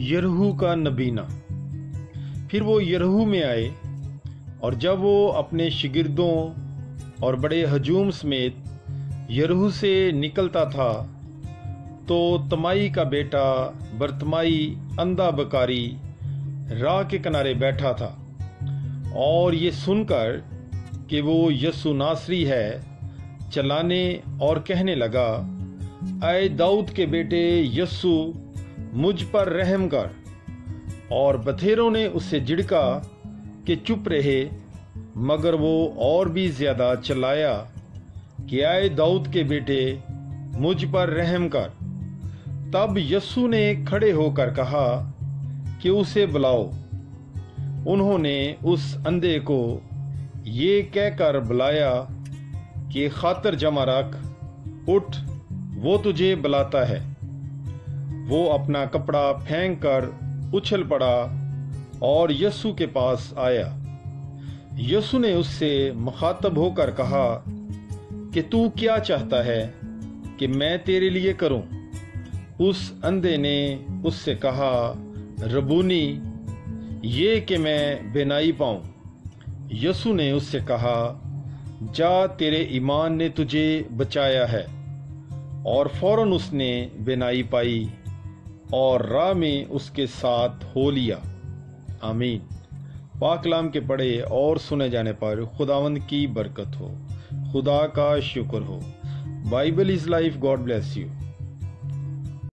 यरहू का नबीना। फिर वो यरहू में आए, और जब वो अपने शिगिर्दों और बड़े हजूम समेत यरहू से निकलता था तो तमाई का बेटा बरतमाई अंधा बकारी राह के किनारे बैठा था, और ये सुनकर कि वो यसु नासरी है चलाने और कहने लगा, ऐ दाऊद के बेटे यसु, मुझ पर रहम कर। और बथेरों ने उससे झिड़का कि चुप रहे, मगर वो और भी ज्यादा चिल्लाया कि ऐ दाऊद के बेटे, मुझ पर रहम कर। तब यस्सु ने खड़े होकर कहा कि उसे बुलाओ। उन्होंने उस अंधे को ये कहकर बुलाया कि खातर जमा रख, उठ, वो तुझे बुलाता है। वो अपना कपड़ा फेंक कर उछल पड़ा और यस्सु के पास आया। यस्सु ने उससे मुखातब होकर कहा कि तू क्या चाहता है कि मैं तेरे लिए करूं? उस अंधे ने उससे कहा, रबूनी, ये कि मैं बेनाई पाऊं। यस्सु ने उससे कहा, जा, तेरे ईमान ने तुझे बचाया है। और फौरन उसने बेनाई पाई और राह में उसके साथ हो लिया। आमीन। पाक कलाम के पढ़े और सुने जाने पर खुदावंद की बरकत हो, खुदा का शुक्र हो। Bible is life. God bless you.